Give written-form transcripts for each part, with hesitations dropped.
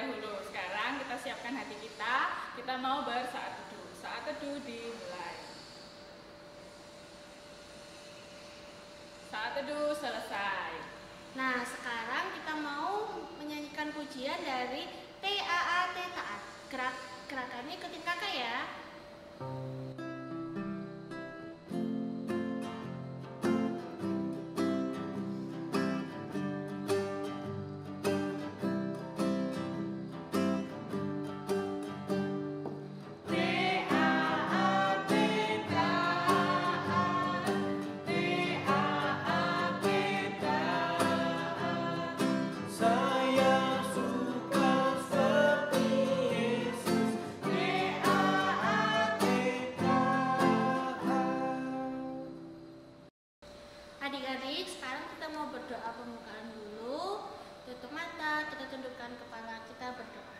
dahulu. Sekarang kita siapkan hati kita mau bersaat teduh. Saat teduh dimulai. Saat teduh selesai. Nah, sekarang kita mau menyanyikan pujian dari TAAT Taat. Gerakannya ikutin kakak ya. Adik-adik, sekarang kita mau berdoa pembukaan dulu. Tutup mata, kita tundukkan kepala, kita berdoa.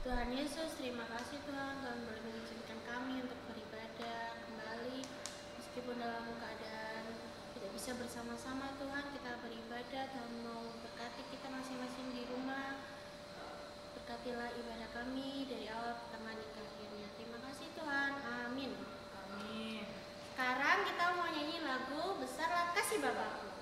Tuhan Yesus, terima kasih Tuhan boleh mengizinkan kami untuk beribadah kembali. Meskipun dalam keadaan tidak bisa bersama-sama Tuhan, kita beribadah. Tuhan mau berkati kita masing-masing di rumah. Berkatilah ibadah kami dari awal pertengahan hingga akhirnya. Terima kasih Tuhan, amin. Amin. Sekarang kita mau nyanyi lagu Besarlah Kasih Bapakku.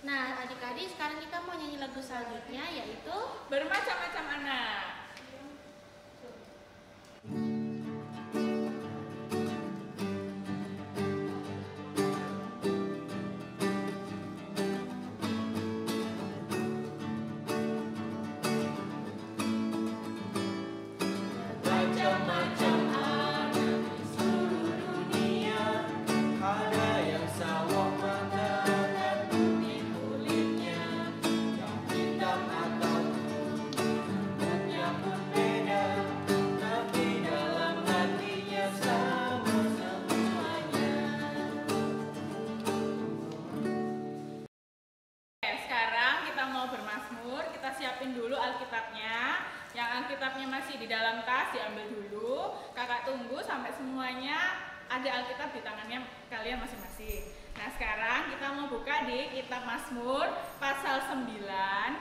Nah, adik-adik, sekarang kita mau nyanyi lagu selanjutnya, yaitu Bermacam-macam anak. Macam-macam anak di seluruh dunia, ada yang sawah mata dan putih kulitnya, yang hitam atau rambutnya pun beda, tapi dalam hatinya sama semuanya. Oke, sekarang kita mau bermazmur. Kita siapin dulu Alkitabnya. Yang Alkitabnya masih di dalam tas diambil dulu. Kakak tunggu sampai semuanya ada Alkitab di tangannya kalian masing-masing. Nah, sekarang kita mau buka di Kitab Mazmur pasal 9.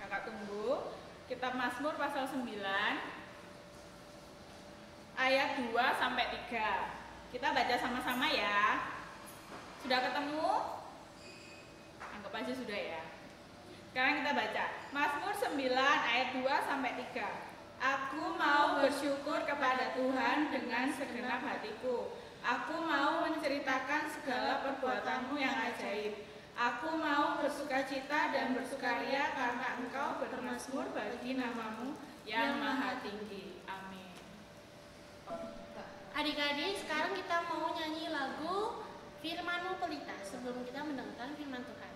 Kakak tunggu. Kitab Mazmur pasal 9 ayat 2 sampai 3. Kita baca sama-sama ya. Sudah ketemu? Anggap aja sudah ya. Sekarang kita baca Mazmur 9 ayat 2 sampai 3. Aku mau bersyukur kepada Tuhan dengan segenap hatiku. Aku mau menceritakan segala perbuatanmu yang ajaib. Aku mau bersukacita dan bersukaria karena Engkau bermazmur bagi namamu yang maha tinggi. Amin. adik-adik, sekarang kita mau nyanyi lagu Firman-Mu Pelita sebelum kita mendengarkan firman Tuhan.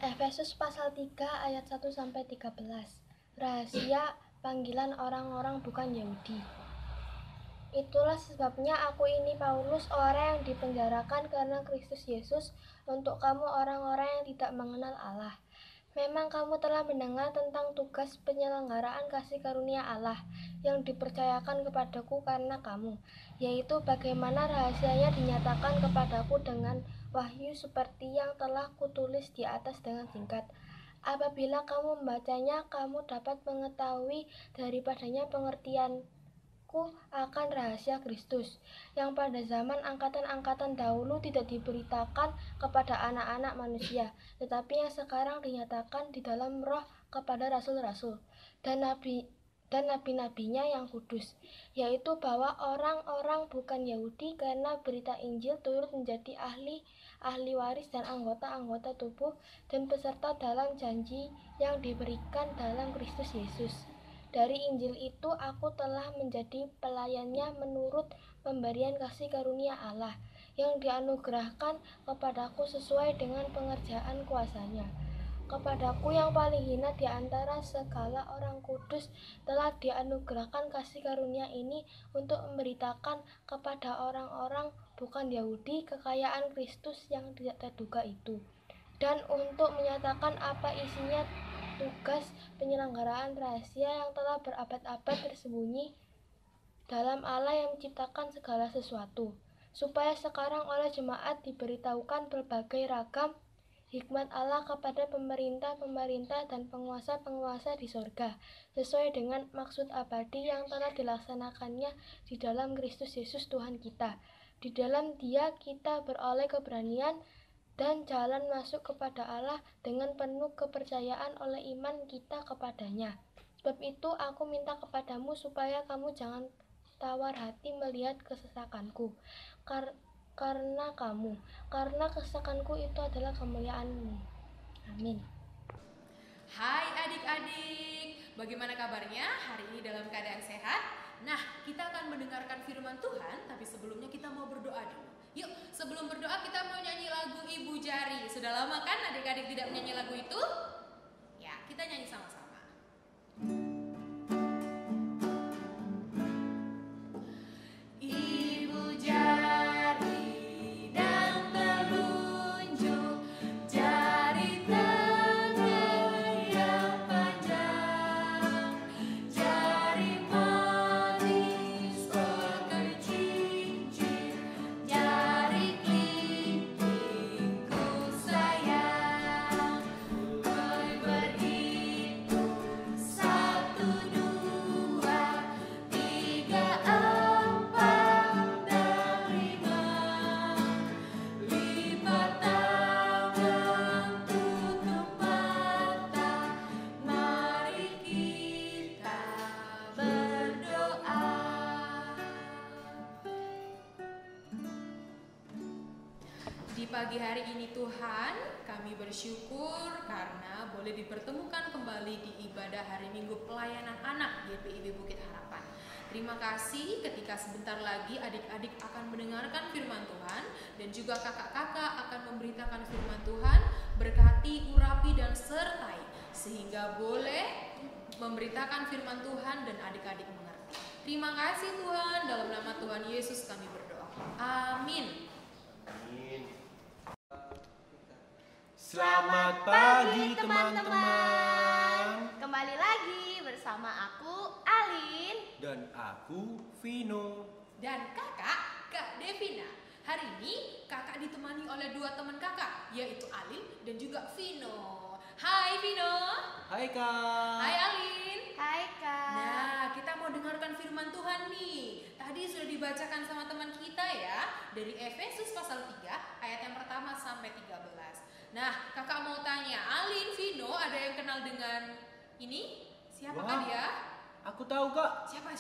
Efesus pasal 3 ayat 1 sampai 13. rahasia panggilan orang-orang bukan Yahudi. Itulah sebabnya aku ini Paulus, orang yang dipenjarakan karena Kristus Yesus, untuk kamu orang-orang yang tidak mengenal Allah. Memang kamu telah mendengar tentang tugas penyelenggaraan kasih karunia Allah yang dipercayakan kepadaku karena kamu, yaitu bagaimana rahasianya dinyatakan kepadaku dengan wahyu seperti yang telah kutulis di atas dengan singkat. Apabila kamu membacanya, kamu dapat mengetahui daripadanya pengertianku akan rahasia Kristus, yang pada zaman angkatan-angkatan dahulu tidak diberitakan kepada anak-anak manusia, tetapi yang sekarang dinyatakan di dalam roh kepada rasul-rasul dan nabi-nabinya yang kudus, yaitu bahwa orang-orang bukan Yahudi karena berita Injil turut menjadi ahli waris dan anggota-anggota tubuh dan peserta dalam janji yang diberikan dalam Kristus Yesus. Dari Injil itu aku telah menjadi pelayannya menurut pemberian kasih karunia Allah yang dianugerahkan kepadaku sesuai dengan pengerjaan kuasanya. Kepadaku yang paling hina di antara segala orang kudus telah dianugerahkan kasih karunia ini untuk memberitakan kepada orang-orang bukan Yahudi kekayaan Kristus yang tidak terduga itu, dan untuk menyatakan apa isinya tugas penyelenggaraan rahasia yang telah berabad-abad tersembunyi dalam Allah yang menciptakan segala sesuatu, supaya sekarang oleh jemaat diberitahukan berbagai ragam hikmat Allah kepada pemerintah-pemerintah dan penguasa-penguasa di sorga, sesuai dengan maksud abadi yang telah dilaksanakannya di dalam Kristus Yesus Tuhan kita. Di dalam Dia kita beroleh keberanian dan jalan masuk kepada Allah dengan penuh kepercayaan oleh iman kita kepadanya. Sebab itu aku minta kepadamu supaya kamu jangan tawar hati melihat kesesakanku karena kesesakanku itu adalah kemuliaanmu. Amin. Hai adik-adik, bagaimana kabarnya hari ini dalam keadaan sehat? Nah, kita akan mendengarkan firman Tuhan, tapi sebelumnya kita mau berdoa dulu. Yuk, sebelum berdoa kita mau nyanyi lagu Ibu Jari. Sudah lama kan adik-adik tidak menyanyi lagu itu? Ya, kita nyanyi sama-sama. Ibu jari dan telunjuk, jari tengah yang panjang, jari manis pakai cincin, jari kelingkingku sayang. Mulai berhitung 1, 2, 3, 4 dan 5. Lipat tangan, tutup mata, mari kita berdoa. Di pagi hari ini Tuhan, kami bersyukur karena boleh dipertemukan kembali di ibadah hari Minggu pelayanan anak GPIB Bukit Harapan. Terima kasih ketika sebentar lagi adik-adik akan mendengarkan firman Tuhan dan juga kakak-kakak akan memberitakan firman Tuhan. Berkati, urapi, dan sertai sehingga boleh memberitakan firman Tuhan dan adik-adik mengerti. Terima kasih Tuhan, dalam nama Tuhan Yesus kami berdoa. Amin. Selamat pagi teman-teman. Kembali lagi bersama aku Alin. Dan aku Vino. Dan kakak, Kak Devina. Hari ini kakak ditemani oleh 2 teman kakak, yaitu Alin dan juga Vino. Hai Vino. Hai Kak. Hai Alin. Hai Kak. Nah, kita mau dengarkan firman Tuhan nih. Tadi sudah dibacakan sama teman kita ya, dari Efesus pasal 3 ayat yang pertama sampai 13. Nah, kakak mau tanya, Alin, Vino, ada yang kenal dengan ini? Siapakah Wah. dia? Aku tahu Kak. Siapa?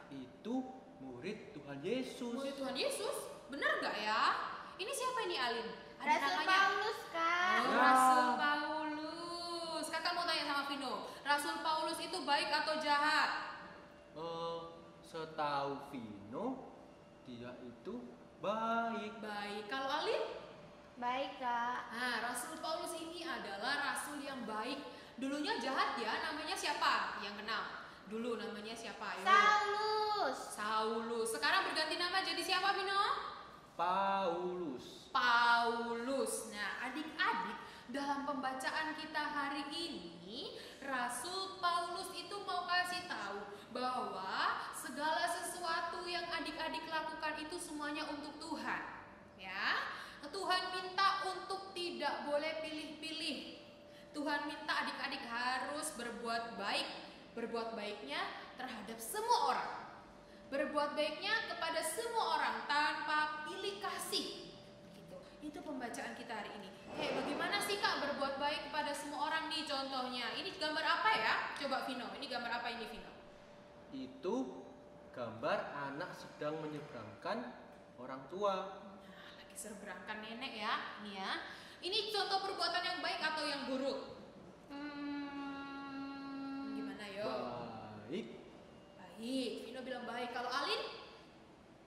Itu murid Tuhan Yesus. Murid Tuhan Yesus? Benar nggak ya? Ini siapa ini Alin? Ada Rasul namanya? Paulus Kak. Oh, Ya. Rasul Paulus. Kakak mau tanya sama Vino, Rasul Paulus itu baik atau jahat? Setahu Vino, dia itu baik. Baik. Kalau Alin? Baik Kak. Nah, Rasul Paulus ini adalah rasul yang baik Dulunya jahat ya, namanya siapa? Yang kenal. Dulu namanya siapa? Ayo. Saulus. Saulus. Sekarang berganti nama jadi siapa, Vino? Paulus. Paulus. Nah, adik-adik, dalam pembacaan kita hari ini, Rasul Paulus itu mau kasih tahu bahwa segala sesuatu yang adik-adik lakukan itu semuanya untuk Tuhan. Ya, Tuhan minta untuk tidak boleh pilih-pilih. Tuhan minta adik-adik harus berbuat baik. Berbuat baiknya terhadap semua orang. Berbuat baiknya kepada semua orang tanpa pilih kasih. Gitu. Itu pembacaan kita hari ini. Bagaimana sih Kak berbuat baik kepada semua orang nih contohnya? Ini gambar apa ya? Coba Vino, ini gambar apa ini Vino? Itu gambar anak sedang menyeberangkan orang tua. Nah, lagi seberangkan nenek ya. Ini ya. Ini contoh perbuatan yang baik atau yang buruk? Gimana yo? Baik. Baik. Vino bilang baik. Kalau Alin?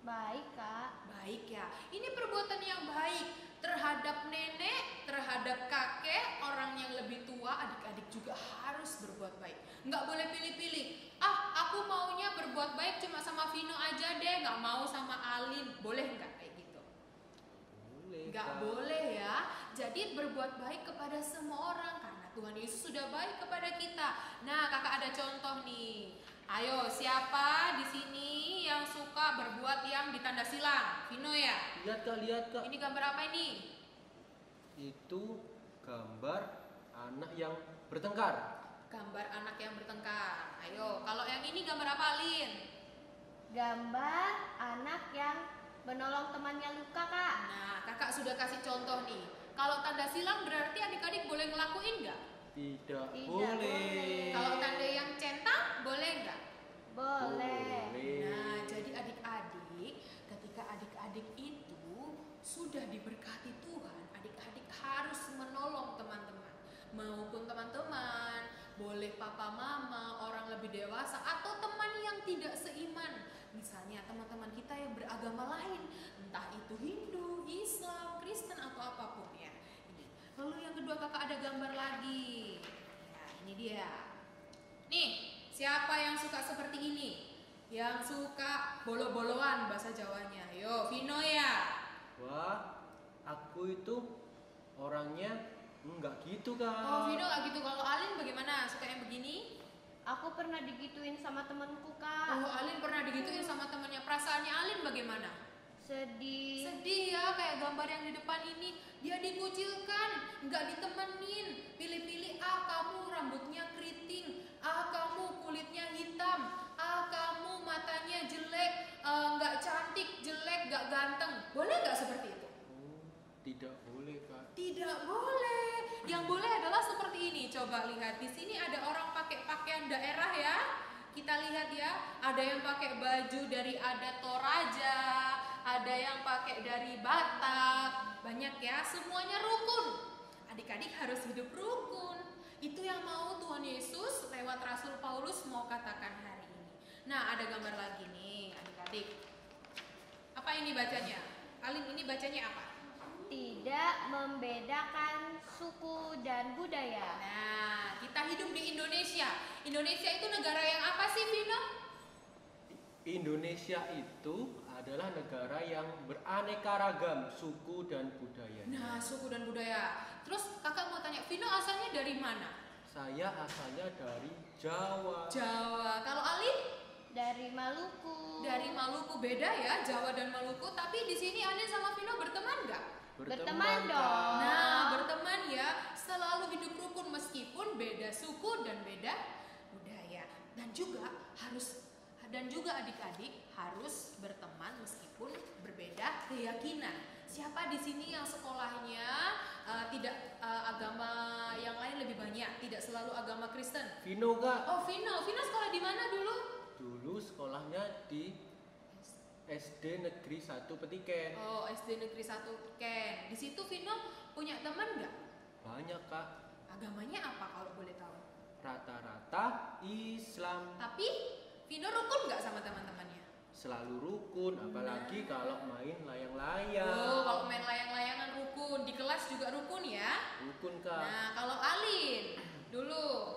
Baik, Kak. Baik ya. Ini perbuatan yang baik terhadap nenek, terhadap kakek, orang yang lebih tua, adik-adik juga harus berbuat baik. Nggak boleh pilih-pilih. Aku maunya berbuat baik cuma sama Vino aja deh, nggak mau sama Alin. Boleh nggak kayak gitu? Boleh. Nggak Kak. boleh ya. Jadi berbuat baik kepada semua orang karena Tuhan Yesus sudah baik kepada kita. Nah, kakak ada contoh nih. Ayo, siapa di sini yang suka berbuat yang ditanda silang? Vino ya? Lihat Kak. Ini gambar apa ini? Itu gambar anak yang bertengkar. Gambar anak yang bertengkar. Ayo, kalau yang ini gambar apa, Lin? Gambar anak yang menolong temannya luka, Kak. Nah, kakak sudah kasih contoh nih. Kalau tanda silang berarti adik-adik boleh ngelakuin nggak? Tidak Tidak boleh. boleh. Kalau tanda yang centang boleh nggak? Boleh. Nah, jadi adik-adik, ketika adik-adik itu sudah diberkati Tuhan, adik-adik harus menolong teman-teman. Maupun teman-teman, boleh papa mama, orang lebih dewasa, atau teman yang tidak seiman. Misalnya teman-teman kita yang beragama lain, entah itu Hindu, Islam, Kristen, atau apapun ya. Ini. Lalu yang kedua kakak ada gambar lagi. Ya, ini dia. Nih, siapa yang suka seperti ini? Yang suka bolo-boloan bahasa Jawanya. Yo, Vino ya. Wah, aku itu orangnya enggak gitu Kak. Oh, Vino nggak gitu. Kalau Alin bagaimana? Suka yang begini? Aku pernah digituin sama temanku, Kak. Oh, Alin pernah digituin sama temannya. Perasaannya Alin bagaimana? Sedih. Sedih ya, kayak gambar yang di depan ini. Dia dikucilkan, nggak ditemenin. Pilih-pilih, kamu rambutnya keriting, kamu kulitnya hitam, kamu matanya jelek, nggak cantik, jelek, nggak ganteng. Boleh nggak seperti itu? Oh, tidak boleh Kak. Tidak boleh. Yang boleh adalah seperti ini. Coba lihat di sini ada orang pakai pakaian daerah ya. Kita lihat ya, ada yang pakai baju dari adat Toraja, ada yang pakai dari Batak, banyak ya, semuanya rukun. Adik-adik harus hidup rukun. Itu yang mau Tuhan Yesus lewat Rasul Paulus mau katakan hari ini. Nah, ada gambar lagi nih, adik-adik. Apa ini bacanya? Alin, ini bacanya apa? Tidak membedakan suku dan budaya. Nah, kita hidup di Indonesia. Indonesia itu negara yang apa sih, Vino? Indonesia itu adalah negara yang beraneka ragam suku dan budayanya. Nah, suku dan budaya. Terus kakak mau tanya, Vino asalnya dari mana? Saya asalnya dari Jawa. Jawa. Kalau Alin? Dari Maluku. Dari Maluku. Beda ya, Jawa dan Maluku. Tapi di sini Alin sama Vino berteman nggak? Berteman Kak. dong. Nah, berteman ya, selalu hidup rukun meskipun beda suku dan beda budaya. Dan juga adik-adik harus berteman meskipun berbeda keyakinan. Siapa di sini yang sekolahnya tidak agama yang lain lebih banyak, tidak selalu agama Kristen? Vino Kak. Oh, Vino sekolah di mana dulu? Dulu sekolahnya di SD Negeri 1 Petiken. Oh, SD Negeri 1 Ken. Di situ Vino punya teman nggak? Banyak Kak. Agamanya apa kalau boleh tahu? Rata-rata Islam. Tapi Vino rukun nggak sama teman-temannya? Selalu rukun, apalagi kalau main layang-layang. Oh, kalau main layang-layangan rukun. Di kelas juga rukun ya? Rukun Kak. Nah, kalau Alin dulu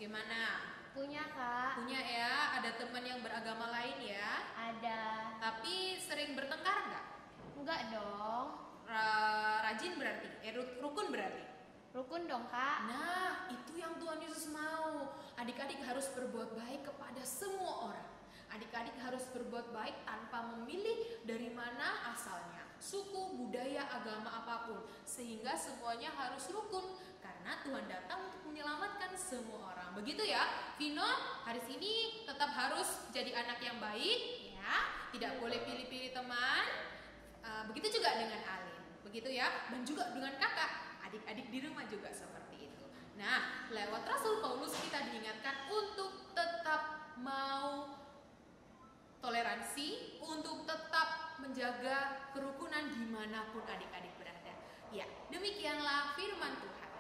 Gimana? Punya Kak. Punya ya? Ada teman yang beragama lain ya? Ada. Tapi sering bertengkar nggak? Enggak dong. Rajin berarti? Rukun berarti? Rukun dong Kak. Nah, itu yang Tuhan Yesus mau. Adik-adik harus berbuat baik kepada semua orang. Adik-adik harus berbuat baik tanpa memilih dari mana asalnya, suku, budaya, agama apapun, sehingga semuanya harus rukun karena Tuhan datang untuk menyelamatkan semua orang. Begitu ya, Vino, hari ini tetap harus jadi anak yang baik ya, tidak boleh pilih-pilih teman. Begitu juga dengan Alin, begitu ya, dan juga dengan kakak. Adik-adik di rumah juga seperti itu. Nah, lewat Rasul Paulus kita diingatkan untuk tetap mau toleransi, untuk tetap menjaga kerukunan dimanapun adik-adik berada. Ya, demikianlah firman Tuhan.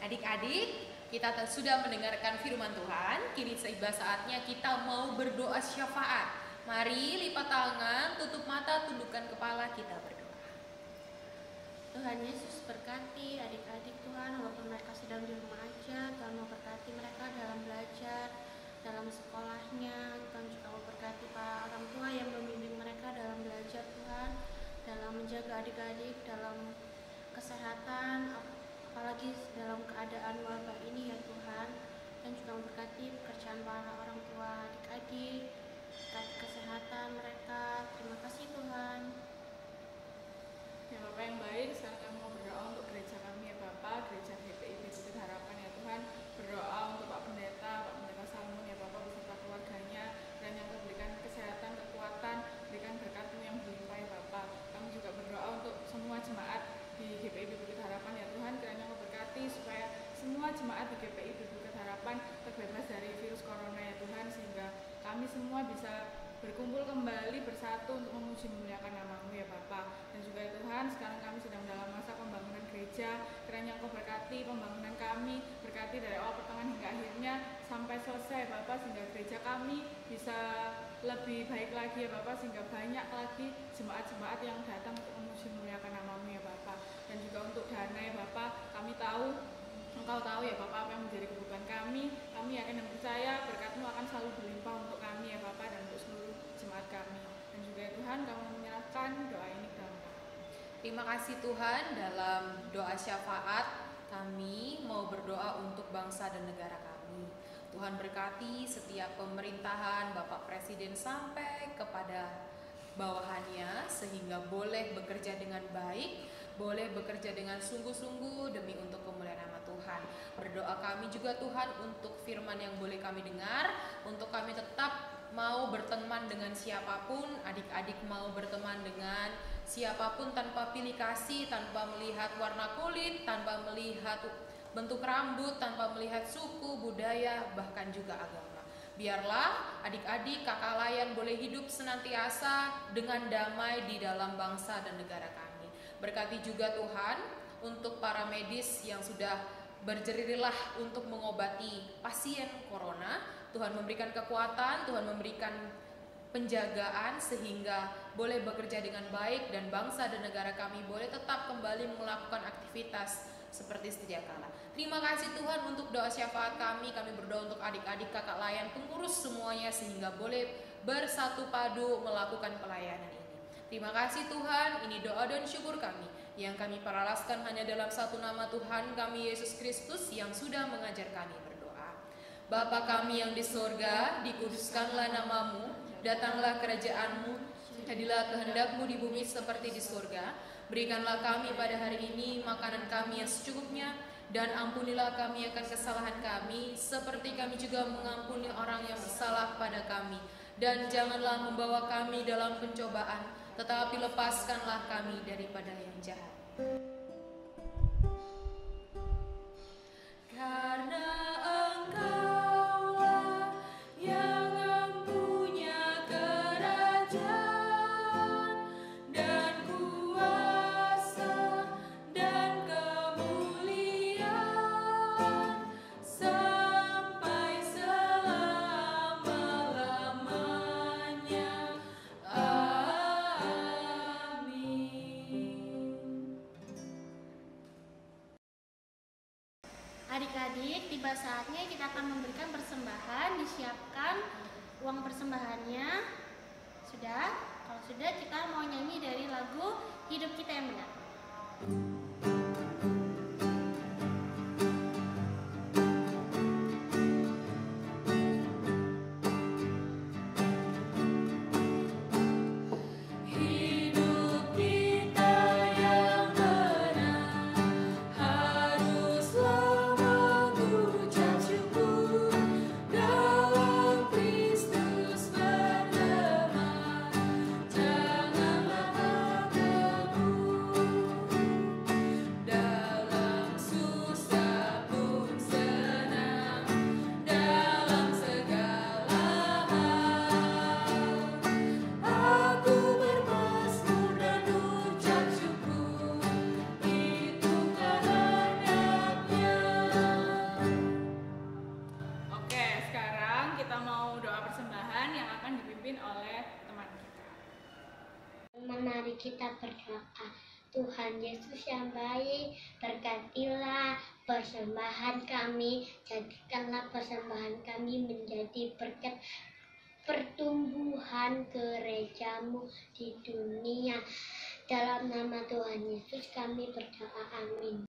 Adik-adik, kita sudah mendengarkan firman Tuhan. Kini tiba saatnya kita mau berdoa syafaat. Mari lipat tangan, tutup mata, tundukkan kepala, kita berdoa. Tuhan Yesus berkati adik-adik Tuhan, walaupun mereka sedang di rumah aja, Tuhan mau berkati mereka dalam belajar, dalam sekolahnya. Tuhan juga mau berkati para orang tua yang membimbing mereka dalam belajar Tuhan, dalam menjaga adik-adik, dalam kesehatan, apalagi dalam keadaan wabah ini ya Tuhan. Dan juga memberkati pekerjaan para orang tua adik-adik, kesehatan mereka. Terima kasih Tuhan. Ya Bapak yang baik, sekarang kami mau berdoa untuk gereja kami ya Bapak, gereja GPI Bukit Harapan ya Tuhan. Berdoa untuk Pak Pendeta Salmon ya Bapak beserta keluarganya, dan yang berikan kesehatan, kekuatan, berikan berkat-Mu yang berlimpah ya Bapak. Kami juga berdoa untuk semua jemaat di GPI Bukit Harapan ya Tuhan, kiranya memberkati supaya semua jemaat di GPI Bukit Harapan terbebas dari virus corona ya Tuhan, sehingga kami semua bisa berkumpul kembali bersatu untuk memuji memuliakan nama-Mu ya Bapa. Dan juga ya Tuhan, sekarang kami sedang dalam masa pembangunan gereja, kiranya Engkau berkati pembangunan kami, berkati dari awal pertengahan hingga akhirnya sampai selesai Bapa, sehingga gereja kami bisa lebih baik lagi ya Bapa, sehingga banyak lagi jemaat-jemaat yang datang untuk memuji memuliakan nama-Mu ya Bapa. Dan juga untuk dana ya Bapa, kami tahu Engkau tahu ya Bapak apa yang menjadi kebutuhan kami yakin dan percaya berkat-Mu akan selalu berlimpah untuk kami ya Bapak dan untuk seluruh jemaat kami. Dan juga ya Tuhan, kami menyerahkan doa ini ke dalam Tuhan. Terima kasih Tuhan, dalam doa syafaat kami mau berdoa untuk bangsa dan negara kami. Tuhan berkati setiap pemerintahan, Bapak Presiden sampai kepada bawahannya, sehingga boleh bekerja dengan baik, boleh bekerja dengan sungguh-sungguh demi untuk kemuliaan nama Tuhan. Berdoa kami juga Tuhan untuk firman yang boleh kami dengar, untuk kami tetap mau berteman dengan siapapun, adik-adik mau berteman dengan siapapun tanpa pilih kasih, tanpa melihat warna kulit, tanpa melihat bentuk rambut, tanpa melihat suku, budaya, bahkan juga agama. Biarlah adik-adik kakak layan boleh hidup senantiasa dengan damai di dalam bangsa dan negara kami. Berkati juga Tuhan untuk para medis yang sudah berjerilah untuk mengobati pasien corona. Tuhan memberikan kekuatan, Tuhan memberikan penjagaan sehingga boleh bekerja dengan baik dan bangsa dan negara kami boleh tetap kembali melakukan aktivitas seperti sedia kala. Terima kasih Tuhan untuk doa syafaat kami. Kami berdoa untuk adik-adik kakak layan, pengurus semuanya sehingga boleh bersatu padu melakukan pelayanan ini. Terima kasih Tuhan, ini doa dan syukur kami yang kami paralaskan hanya dalam satu nama Tuhan kami Yesus Kristus yang sudah mengajar kami berdoa. Bapa kami yang di surga, dikuduskanlah namamu, datanglah kerajaan-Mu, jadilah kehendak-Mu di bumi seperti di surga. Berikanlah kami pada hari ini makanan kami yang secukupnya, dan ampunilah kami akan kesalahan kami, seperti kami juga mengampuni orang yang bersalah pada kami. Dan janganlah membawa kami dalam pencobaan, tetapi lepaskanlah kami daripada yang jahat. Karena Engkaulah yang mempunyai kerajaan dan kuasa dan kemuliaan sampai selama-lamanya. Amin. Adik-adik, tiba saatnya kita akan memberikan persembahan. Disiapkan uang persembahannya. Sudah? Kalau sudah, kita mau nyanyi dari lagu Hidup Kita Yang Benar. Oke, sekarang kita mau doa persembahan yang akan dipimpin oleh teman kita. Mari kita berdoa. Tuhan Yesus yang baik, berkatilah persembahan kami, jadikanlah persembahan kami menjadi berkat pertumbuhan gerejamu di dunia. Dalam nama Tuhan Yesus kami berdoa, amin.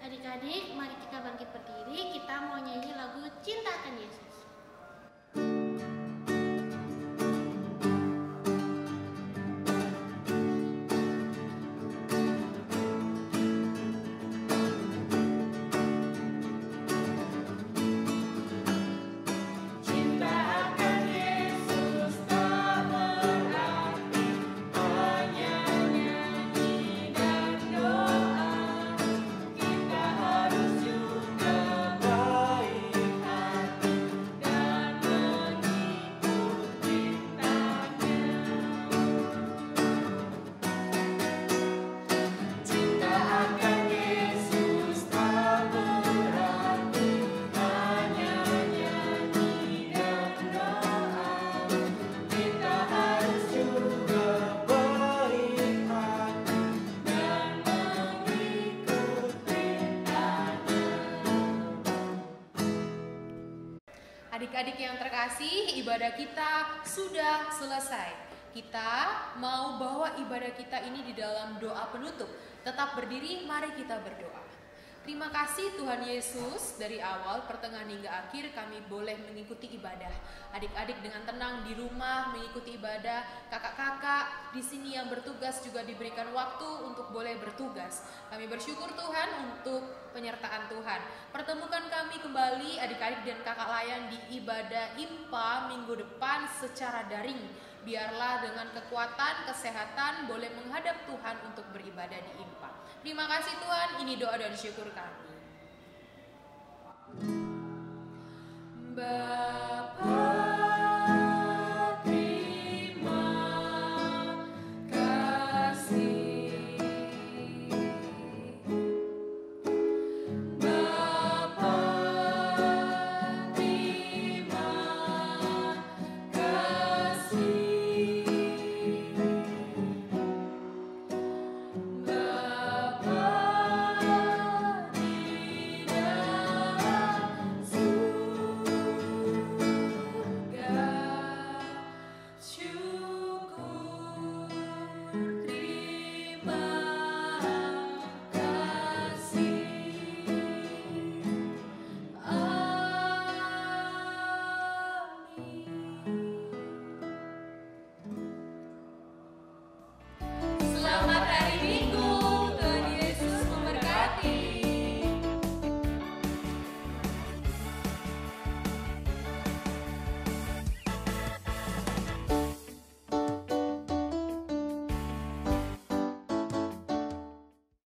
Adik-adik, mari kita bangkit berdiri. Kita mau nyanyi lagu Cinta Akan Yesus. Adik-adik yang terkasih, ibadah kita sudah selesai. Kita mau bawa ibadah kita ini di dalam doa penutup. Tetap berdiri, mari kita berdoa. Terima kasih Tuhan Yesus, dari awal, pertengahan hingga akhir kami boleh mengikuti ibadah. Adik-adik dengan tenang di rumah mengikuti ibadah, kakak-kakak di sini yang bertugas juga diberikan waktu untuk boleh bertugas. Kami bersyukur Tuhan untuk penyertaan Tuhan. Pertemukan kami kembali adik-adik dan kakak layan di ibadah IMPA minggu depan secara daring. Biarlah dengan kekuatan, kesehatan boleh menghadap Tuhan untuk beribadah di IMPA. Terima kasih Tuhan, ini doa dan syukur kami.